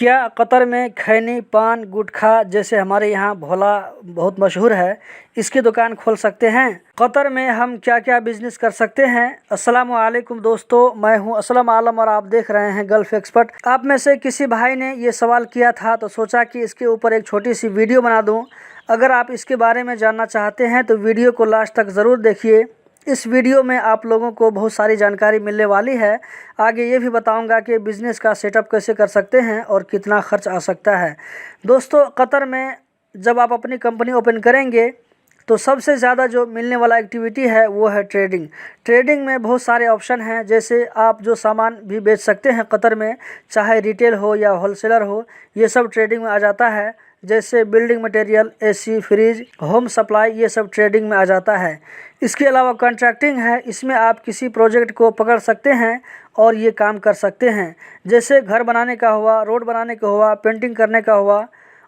क्या कतर में खैनी, पान, गुटखा जैसे हमारे यहाँ भोला बहुत मशहूर है, इसकी दुकान खोल सकते हैं? कतर में हम क्या क्या बिजनेस कर सकते हैं? अस्सलाम वालेकुम दोस्तों, मैं हूं असलम आलम और आप देख रहे हैं गल्फ एक्सपर्ट। आप में से किसी भाई ने ये सवाल किया था तो सोचा कि इसके ऊपर एक छोटी सी वीडियो बना दूं। अगर आप इसके बारे में जानना चाहते हैं तो वीडियो को लास्ट तक ज़रूर देखिए। इस वीडियो में आप लोगों को बहुत सारी जानकारी मिलने वाली है। आगे ये भी बताऊंगा कि बिज़नेस का सेटअप कैसे कर सकते हैं और कितना खर्च आ सकता है। दोस्तों, कतर में जब आप अपनी कंपनी ओपन करेंगे तो सबसे ज़्यादा जो मिलने वाला एक्टिविटी है वो है ट्रेडिंग। ट्रेडिंग में बहुत सारे ऑप्शन हैं, जैसे आप जो सामान भी बेच सकते हैं कतर में, चाहे रिटेल हो या होलसेलर हो, ये सब ट्रेडिंग में आ जाता है। जैसे building material, AC, fridge, home supply, ये सब ट्रेडिंग में आ जाता है। इसके अलावा कॉन्ट्रैक्टिंग है, इसमें आप किसी प्रोजेक्ट को पकड़ सकते हैं और ये काम कर सकते हैं। जैसे घर बनाने का हुआ, रोड बनाने का हुआ, पेंटिंग करने का हुआ,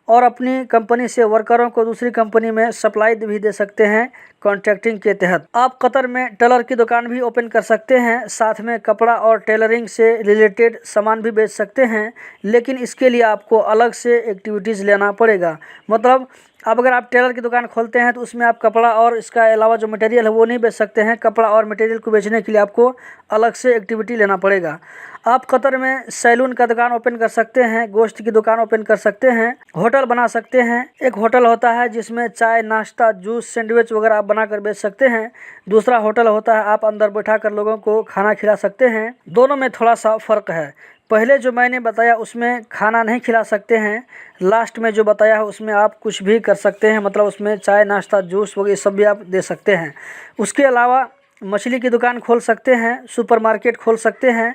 और अपनी कंपनी से वर्करों को दूसरी कंपनी में सप्लाई भी दे सकते हैं कॉन्ट्रैक्टिंग के तहत। आप कतर में टेलर की दुकान भी ओपन कर सकते हैं, साथ में कपड़ा और टेलरिंग से रिलेटेड सामान भी बेच सकते हैं, लेकिन इसके लिए आपको अलग से एक्टिविटीज़ लेना पड़ेगा। मतलब अब अगर आप टेलर की दुकान खोलते हैं तो उसमें आप कपड़ा और इसका अलावा जो मटेरियल है वो नहीं बेच सकते हैं। कपड़ा और मटेरियल को बेचने के लिए आपको अलग से एक्टिविटी लेना पड़ेगा। आप कतर में सैलून का दुकान ओपन कर सकते हैं, गोश्त की दुकान ओपन कर सकते हैं, होटल बना सकते हैं। एक होटल होता है जिसमें चाय, नाश्ता, जूस, सैंडविच वगैरह आप बनाकर बेच सकते हैं। दूसरा होटल होता है आप अंदर बैठा कर लोगों को खाना खिला सकते हैं। दोनों में थोड़ा सा फ़र्क है। पहले जो मैंने बताया उसमें खाना नहीं खिला सकते हैं, लास्ट में जो बताया है उसमें आप कुछ भी कर सकते हैं। मतलब उसमें चाय, नाश्ता, जूस वगैरह सब भी आप दे सकते हैं। उसके अलावा मछली की दुकान खोल सकते हैं, सुपरमार्केट खोल सकते हैं,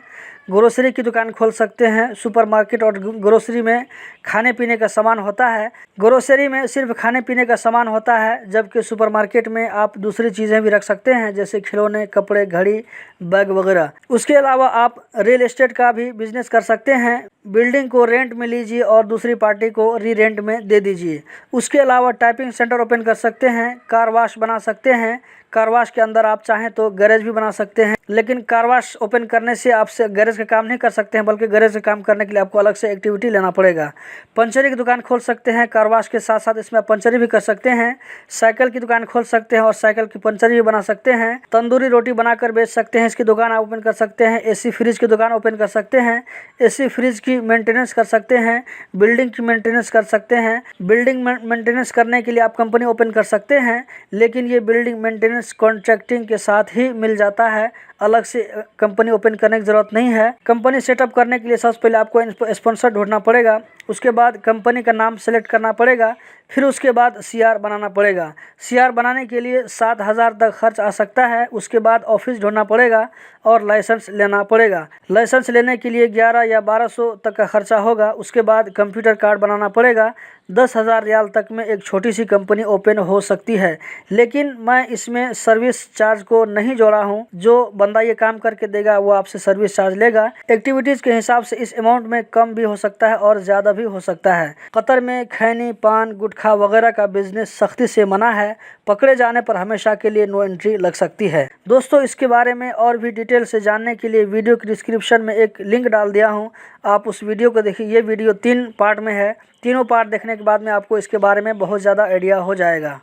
ग्रोसरी की दुकान खोल सकते हैं। सुपरमार्केट और ग्रोसरी में खाने पीने का सामान होता है, ग्रोसरी में सिर्फ खाने पीने का सामान होता है, जबकि सुपरमार्केट में आप दूसरी चीज़ें भी रख सकते हैं, जैसे खिलौने, कपड़े, घड़ी, बैग वगैरह। उसके अलावा आप रियल एस्टेट का भी बिजनेस कर सकते हैं। बिल्डिंग को रेंट में लीजिए और दूसरी पार्टी को री रेंट में दे दीजिए। उसके अलावा टाइपिंग सेंटर ओपन कर सकते हैं, कार वाश बना सकते हैं। कार वाश के अंदर आप चाहें तो गैरेज भी बना सकते हैं, लेकिन कार वाश ओपन करने से आप गैरेज का काम नहीं कर सकते हैं, बल्कि गैरेज का काम करने के लिए आपको अलग से एक्टिविटी लेना पड़ेगा। पंचरी की दुकान खोल सकते हैं, कार वाश के साथ साथ इसमें आप पंचरी भी कर सकते हैं। साइकिल की दुकान खोल सकते हैं और साइकिल की पंचरी भी बना सकते हैं। तंदूरी रोटी बनाकर बेच सकते हैं, इसकी दुकान आप ओपन कर सकते हैं। एसी फ्रिज की दुकान ओपन कर सकते हैं, एसी फ्रिज की मेंटेनेंस कर सकते हैं, बिल्डिंग की मेंटेनेंस कर सकते हैं। बिल्डिंग मेंटेनेंस करने के लिए आप कंपनी ओपन कर सकते हैं, लेकिन ये बिल्डिंग मेंटेनेंस कॉन्ट्रैक्टिंग के साथ ही मिल जाता है, अलग से कंपनी ओपन करने की ज़रूरत नहीं है। कंपनी सेटअप करने के लिए सबसे पहले आपको स्पॉन्सर ढूंढना पड़ेगा, उसके बाद कंपनी का नाम सेलेक्ट करना पड़ेगा, फिर उसके बाद सीआर बनाना पड़ेगा। सीआर बनाने के लिए 7,000 तक खर्च आ सकता है। उसके बाद ऑफिस ढूंढना पड़ेगा और लाइसेंस लेना पड़ेगा। लाइसेंस लेने के लिए 11 या 1200 तक का खर्चा होगा। उसके बाद कंप्यूटर कार्ड बनाना पड़ेगा। 10,000 रियाल तक में एक छोटी सी कंपनी ओपन हो सकती है, लेकिन मैं इसमें सर्विस चार्ज को नहीं जोड़ा हूँ। जो बंदा ये काम करके देगा वो आपसे सर्विस चार्ज लेगा। एक्टिविटीज़ के हिसाब से इस अमाउंट में कम भी हो सकता है और ज़्यादा भी हो सकता है। कतर में खैनी, पान, गुटखा वगैरह का बिजनेस सख्ती से मना है। पकड़े जाने पर हमेशा के लिए नो एंट्री लग सकती है। दोस्तों, इसके बारे में और भी डिटेल से जानने के लिए वीडियो की डिस्क्रिप्शन में एक लिंक डाल दिया हूँ, आप उस वीडियो को देखिए। ये वीडियो 3 पार्ट में है, तीनों पार्ट देखने के बाद में आपको इसके बारे में बहुत ज़्यादा आइडिया हो जाएगा।